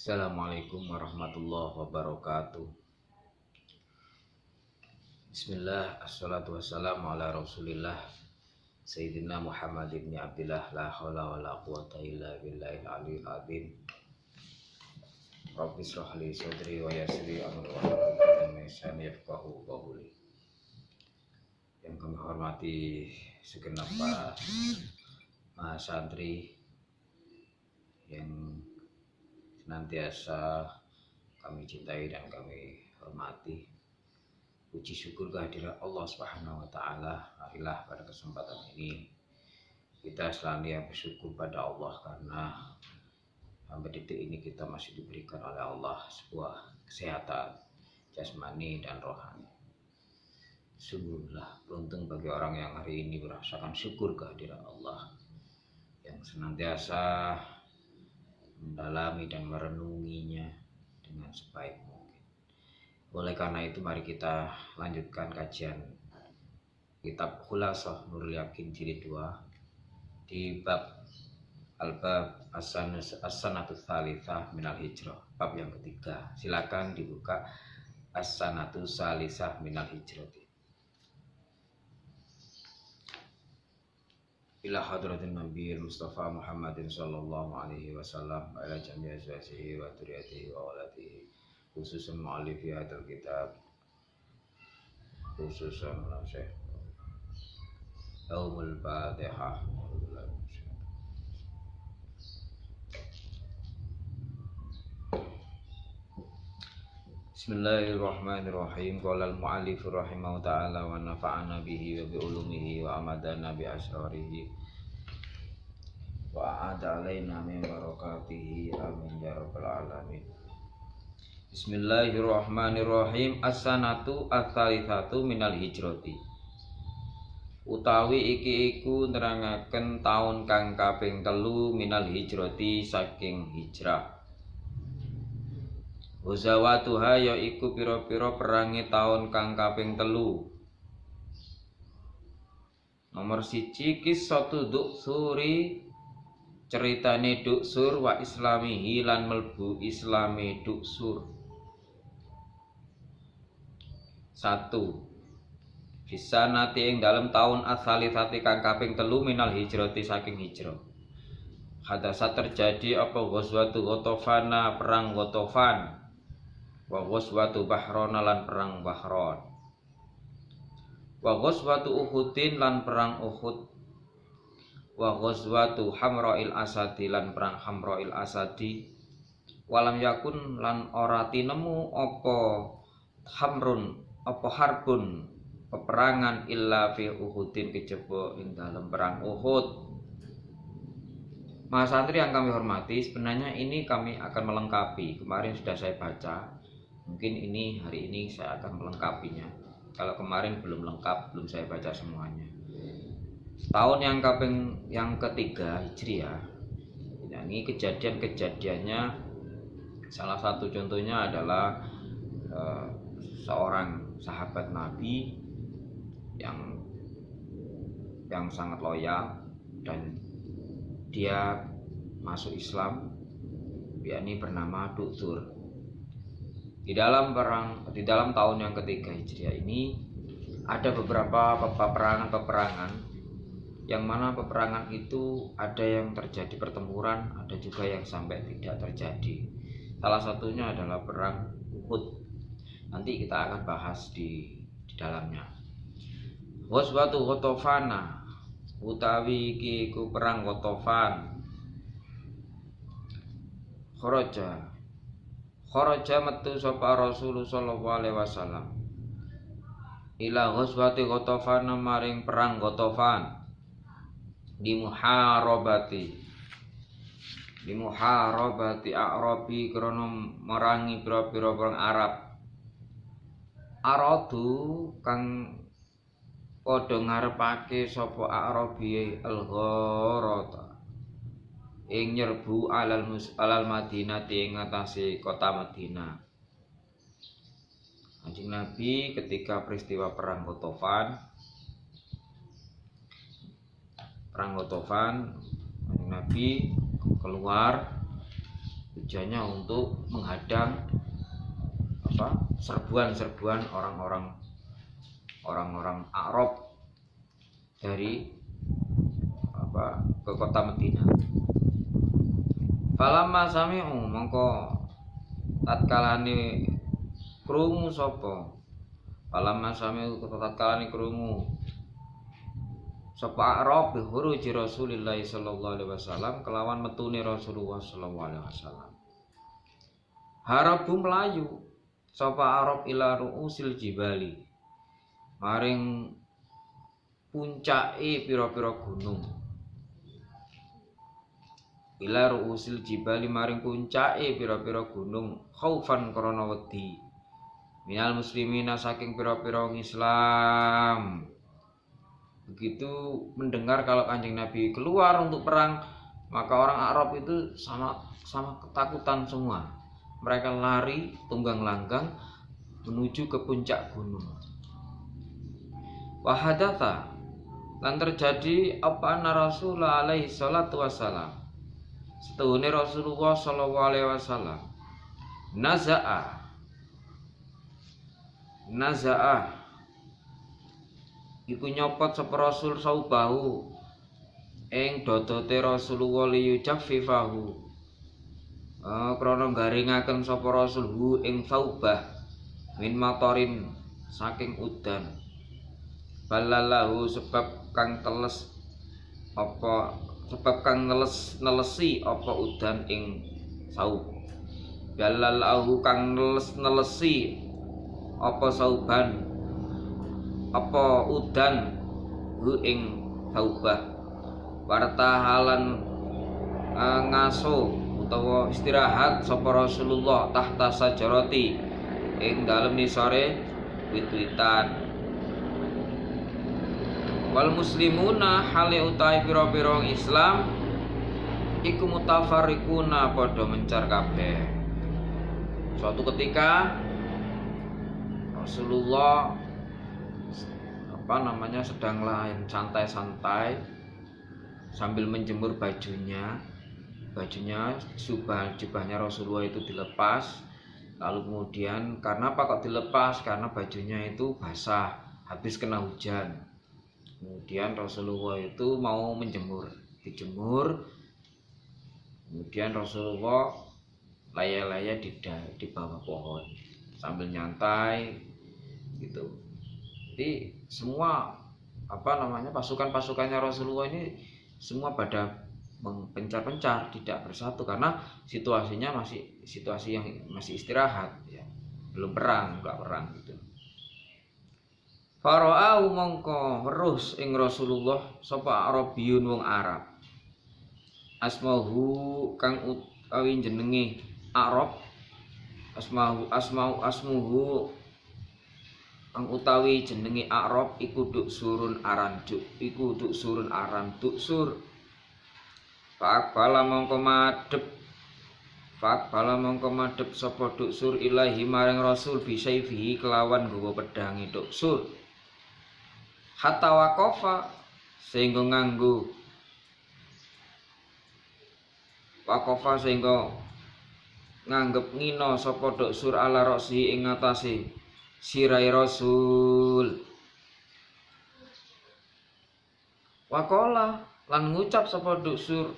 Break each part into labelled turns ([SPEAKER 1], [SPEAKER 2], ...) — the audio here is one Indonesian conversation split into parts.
[SPEAKER 1] Assalamualaikum warahmatullahi wabarakatuh. Bismillah, assalatu wassalamu ala rasulillah Sayyidina Muhammad ibn Abdillah, la hawla wa la quwata illa billahil aliyil azim. Rabbi shrah li sadri wa yassir li amri wa hlul 'uqdatam min lisani yafqahu qawli. Yang kami hormati segenap para mahasantri yang senantiasa kami cintai dan kami hormati. Puji syukur kehadirat Allah Subhanahu wa taala. Marilah pada kesempatan ini kita selalu bersyukur pada Allah karena sampai detik ini kita masih diberikan oleh Allah sebuah kesehatan jasmani dan rohani. Sungguhlah beruntung bagi orang yang hari ini merasakan syukur kehadirat Allah, yang senantiasa mendalami dan merenunginya dengan sebaik mungkin. Oleh karena itu mari kita lanjutkan kajian kitab Khulasah Nurul Yakin jilid 2 di bab al-bab as-sanatus tsalitsah minal hijrah, bab yang ketiga. Silakan dibuka as-sanatus tsalitsah minal hijrah. Ila hadratin Nabiyil Mustafa Muhammadin sallallahu alaihi wasallam wa ila jami'i azwajihi wa dzurriyyatihi wa auladihi, khususan mu'allifi hadzal kitab, khususan Syekh Yaumul Fatihah. Bismillahirrahmanirrahim. Qala al-mu'allif rahimahu ta'ala wa nafa'ana bihi wa bi ulumihi wa amadana bi asrarihi wa a'ada alaina min barakatihi amin ya rabbal alamin. Bismillahirrahmanirrahim. As-sanatu ats-tsalitsatu minal hijrati. Utawi iki iku nerangaken taun kang kaping 3 minal hijrati saking hijrah. Uzawatuha ya iku pira-pira perangi taun kang kaping 3. Nomor 1 kisatu duksuri, ceritane duksur wa islamihi lan melbu islami duksur. 1. Bisanati ing dalem taun ats-tsalitsati kang kaping 3 minal hijrati saking hijrah. Hadasa terjadi apa ghazwatu Ghatafana, perang Ghatafan, wa ghazwatu Bahrona lan perang Bahron, wa ghazwatu Uhudin lan perang Uhud, wa ghazwatu Hamra'il Asadi lan perang Hamra'il Asadi, walam yakun lan ora tinemu apa hamrun apa harbun peperangan illa fi Uhudin kejaba ing dalam perang Uhud. Mahasantri yang kami hormati, sebenarnya ini kami akan melengkapi. Kemarin sudah saya baca. Mungkin hari ini saya akan melengkapinya. Kalau kemarin belum lengkap, belum saya baca semuanya. Tahun yang ketiga Hijriah. Ini kejadiannya, salah satu contohnya adalah seorang sahabat Nabi yang sangat loyal dan dia masuk Islam, yakni bernama Duksur. Di dalam tahun yang ketiga Hijriah ini ada beberapa peperangan yang mana peperangan itu ada yang terjadi pertempuran, ada juga yang sampai tidak terjadi. Salah satunya adalah perang Uhud. Nanti kita akan bahas di dalamnya. Ghazwatu Ghatafana, utawi iki iku perang Ghatafan. Kharaja metu sapa Rasulullah sallallahu alaihi wasallam ila ghazwati Ghatafan, maring perang Ghatafan, di muharabati A'rabi, krana merangi pira-pira perang Arab. Aradu kang padha ngarepake sapa A'rabi al-gharata ing nyerbu alal Madinah ing ngatasi kota Madinah. Kanjeng Nabi ketika peristiwa perang Ghatafan, Kanjeng Nabi keluar Tujuannya untuk menghadang serbuan-serbuan orang-orang Arab dari ke kota Madinah. Falamma sami'u mongko tatkalane krungu sapa falamma sami'u tatkalane krungu sapa Arab bi huruji Rasulillah sallallahu alaihi wasallam kelawan metune Rasulullah sallallahu alaihi wasallam. Harabu melayu sapa Arab ila ru'usil jibali maring puncake pira-pira gunung. Ila ru'usil jibali maring puncake pira-pira gunung khaufan krana wedi minal muslimina saking pira-pira Islam. Begitu mendengar kalau Kanjeng Nabi keluar untuk perang, maka orang Arab itu sama ketakutan semua. Mereka lari tunggang langgang menuju ke puncak gunung. Wa hadatsa lan terjadi apa Rasulullah alaihi salatu wassalam. Setuhune Rasulullah sallallahu alaihi wasallam naza'a iku nyopot sapa Rasul saubahu ing dodote Rasulullah liyujaffifahu krana garingaken sapa Rasul hu ing saubah min matorin saking udan balalahu sebab kang nelesi apa udan ing saub balalahu kang nelesi apa sauban apa udan hu ing saubah wartahalan ngaso utawa istirahat sapa Rasulullah tahta sajarati ing dalem nisore wit-witan. Wal muslimuna hale utahe pira-pira Islam iku mutafarriquna padha mencar kabeh. Suatu ketika Rasulullah sedang lain santai-santai sambil menjemur bajunya jubahnya Rasulullah itu dilepas. Lalu kemudian karena apa kok dilepas? Karena bajunya itu basah habis kena hujan. Kemudian Rasulullah itu mau dijemur. Kemudian Rasulullah laya-laya di bawah pohon sambil nyantai gitu. Jadi semua pasukannya Rasulullah ini semua pada pencar-pencar, tidak bersatu karena situasinya situasi yang masih istirahat ya. Belum enggak perang gitu. Fara'au mongko weruh ing Rasulullah sapa Arabiyun wong Arab. Asmahu kang utawi jenenge Arab. Asmuhu kang utawi jenenge Arab iku Duksurun aran Duksur. Fa'aqbala mongko madhep sapa Duksur ilahi maring Rasul bisayfihi kelawan nggawa pedhange Duksur. Hatta waqafa sehingga nganggep ngina sapa Duksur ala rosi ing ngatasé sirai Rasul. Waqala lan ngucap sapa Duksur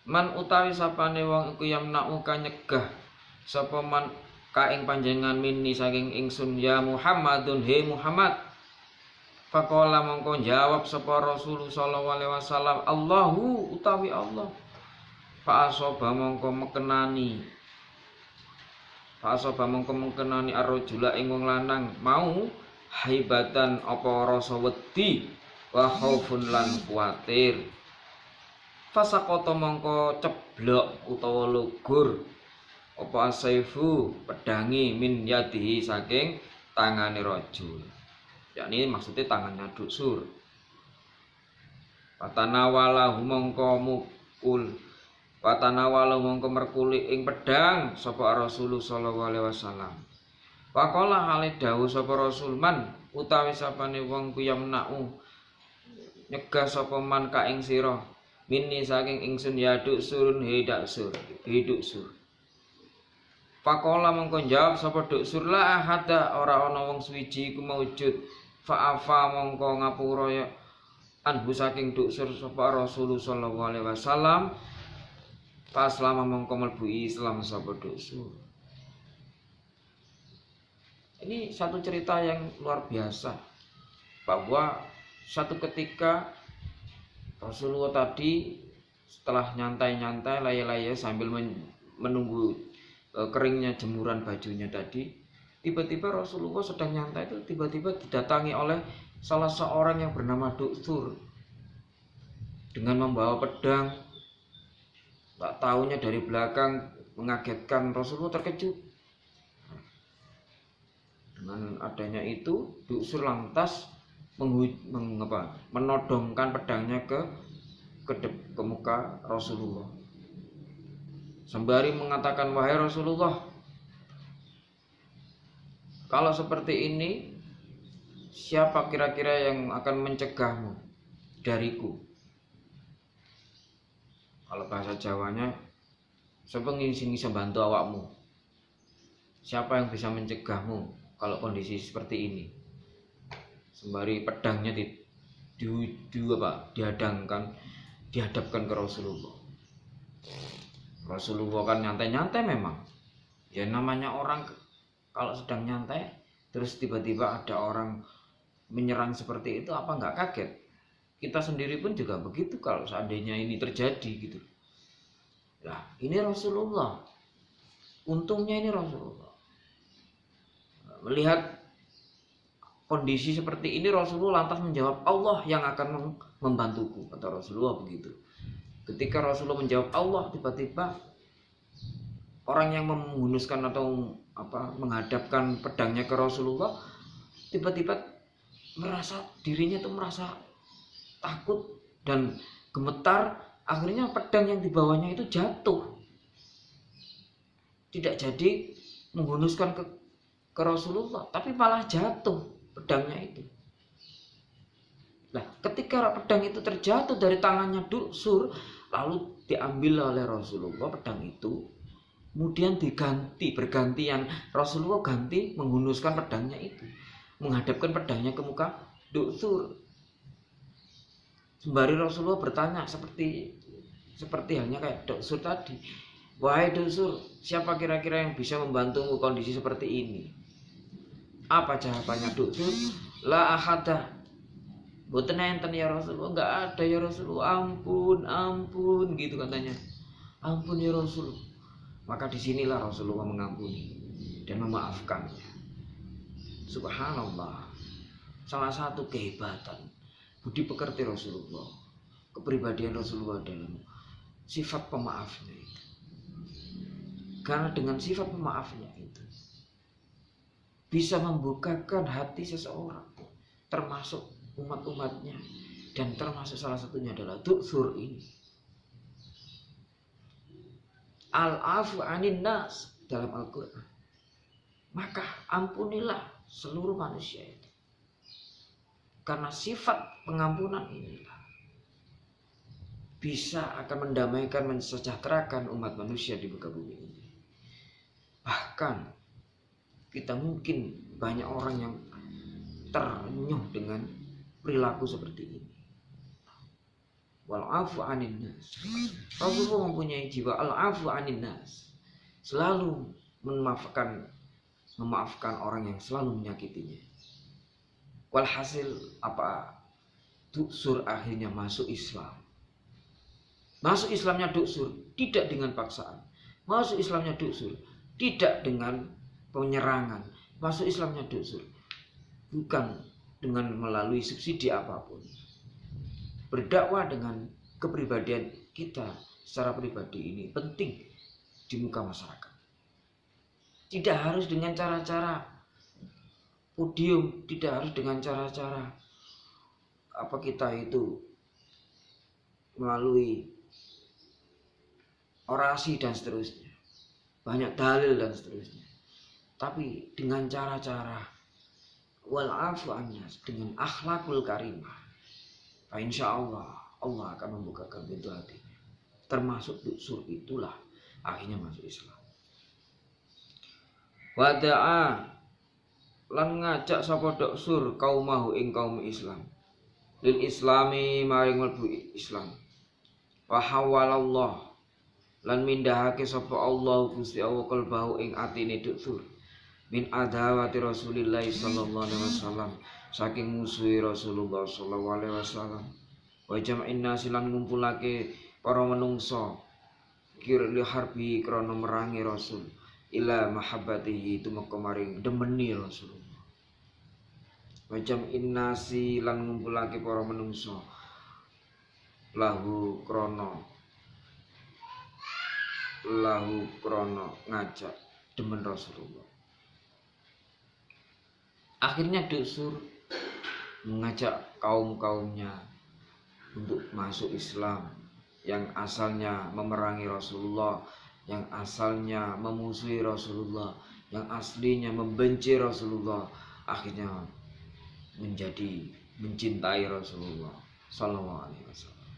[SPEAKER 1] man utawi sapane wong iku yamna'u nyegah sapa man ka ing panjenengan minni saking ingsun ya Muhammadun he Muhammad. Faqala mongko jawab sapa Rasul sallallahu alaihi wasallam Allahu utawi Allah. Fa asaba mongko mekenani ar-rajula ing wong lanang mau haibatan apa rasa wedi wa khaufun lan kuwatir. Fasaqata mongko ceblok utawa lugur apa asaifu pedangi min yadihi saking tangane rajul. Yakni maksudnya tangannya Duksur. Watanawalahu mongko merkuli ing pedang sapa Rasulullah sallallahu alaihi wasallam. Waqala hale dawuh sapa Rasul man utawi sapane wong ku yamna'u nyegah sapa man ka ing sira minni saking ingsun ya Duksur he Duksur. Faqala mongko jawab sapa Duksur la ahada ora ana wong suwiji iku maujud. Fa'afa mongko ngapura ya anhu saking Duksur sapa Rasulullah sallallahu alaihi wasallam. Pas lama mongko mlebu Islam sapa Duksur. Ini satu cerita yang luar biasa, bahwa satu ketika Rasulullah tadi setelah nyantai-nyantai laya-laya sambil menunggu keringnya jemuran bajunya tadi, tiba-tiba Rasulullah sedang nyantai itu tiba-tiba didatangi oleh salah seorang yang bernama Duksur dengan membawa pedang. Tak tahunya dari belakang mengagetkan Rasulullah, terkejut. Dengan adanya itu Duksur lantas menodongkan pedangnya ke muka Rasulullah sembari mengatakan, wahai Rasulullah, kalau seperti ini siapa kira-kira yang akan mencegahmu dariku? Kalau bahasa Jawanya, siapa yang bisa bantu awakmu? Siapa yang bisa mencegahmu kalau kondisi seperti ini? Sembari pedangnya dihadapkan ke Rasulullah. Rasulullah kan nyantai-nyantai memang. Ya namanya orang kalau sedang nyantai terus tiba-tiba ada orang menyerang seperti itu, apa nggak kaget? Kita sendiri pun juga begitu kalau seandainya ini terjadi gitu. Nah, ini Rasulullah. Untungnya ini Rasulullah. Melihat kondisi seperti ini, Rasulullah lantas menjawab, Allah yang akan membantuku, kata Rasulullah begitu. Ketika Rasulullah menjawab Allah, tiba-tiba orang yang menghunuskan atau menghadapkan pedangnya ke Rasulullah tiba-tiba dirinya merasa takut dan gemetar. Akhirnya pedang yang dibawanya itu jatuh, tidak jadi menghunuskan ke Rasulullah, tapi malah jatuh pedangnya itu. Nah, ketika pedang itu terjatuh dari tangannya Duksur, lalu diambil oleh Rasulullah pedang itu, kemudian bergantian Rasulullah ganti menghunuskan pedangnya itu, menghadapkan pedangnya ke muka Duksur. Sembari Rasulullah bertanya seperti halnya kayak Duksur tadi, wahai Duksur, siapa kira-kira yang bisa membantumu kondisi seperti ini? Apa jawabannya Duksur? La ahada. Boten enten ya Rasulullah, enggak ada ya Rasulullah, ampun gitu katanya. Ampun ya Rasul. Maka disinilah Rasulullah mengampuni dan memaafkannya. Subhanallah. Salah satu kehebatan budi pekerti Rasulullah, kepribadian Rasulullah dalam sifat pemaafnya itu. Karena dengan sifat pemaafnya itu bisa membukakan hati seseorang, termasuk umat-umatnya, dan termasuk salah satunya adalah Duksur ini. Al-afu anin nas dalam Al-Quran. Maka ampunilah seluruh manusia itu. Karena sifat pengampunan inilah bisa akan mendamaikan, mensejahterakan umat manusia di muka bumi ini. Bahkan kita mungkin banyak orang yang ternyuh dengan perilaku seperti ini. Wal'afu anin nas. Rasulullah mempunyai jiwa al-afu anin nas, selalu memaafkan orang yang selalu menyakitinya. Walhasil apa? Duksur akhirnya masuk Islam. Masuk Islamnya Duksur tidak dengan paksaan. Masuk Islamnya Duksur tidak dengan penyerangan. Masuk Islamnya Duksur bukan dengan melalui subsidi apapun. Berdakwah dengan kepribadian kita secara pribadi ini penting di muka masyarakat. Tidak harus dengan cara-cara podium, tidak harus dengan cara-cara kita itu melalui orasi dan seterusnya, banyak dalil dan seterusnya. Tapi dengan cara-cara wal'afu annas, dengan akhlakul karimah, insyaallah Allah akan membukakan pintu hatinya. Termasuk Duksur itulah akhirnya masuk Islam. Wada'a lan ngajak sapa Duksur kaumahu ing kaum Islam lil islami maring mlebu Islam. Wa hawalallah lan mindahake sapa Allah Gusti Allah kalbahu ing atine Duksur min adawati Rasulillah sallallahu alaihi wasallam saking musuhi Rasulullah sallallahu alaihi wasallam. Wa jam'in nasilan ngumpulake para menungso kirli harbi krana merangi Rasul ila mahabbatihi tumeka maring demeni Rasulullah. Wa jam'in nasi lan ngumpulake para menungso lahu krono ngajak demen Rasulullah. Akhirnya Duksur mengajak kaum-kaumnya untuk masuk Islam, yang asalnya memerangi Rasulullah, yang asalnya memusuhi Rasulullah, yang aslinya membenci Rasulullah, akhirnya menjadi mencintai Rasulullah sallallahu alaihi wasallam.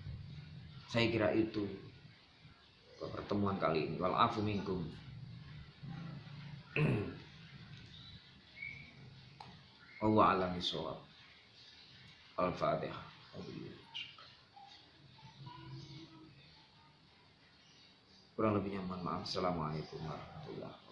[SPEAKER 1] Saya kira itu pertemuan kali ini. Wal afu minkum. Wa a'lam bishawab. Al-Fatihah. Kurang lebihnya mohon maaf. Assalamualaikum warahmatullahi wabarakatuh.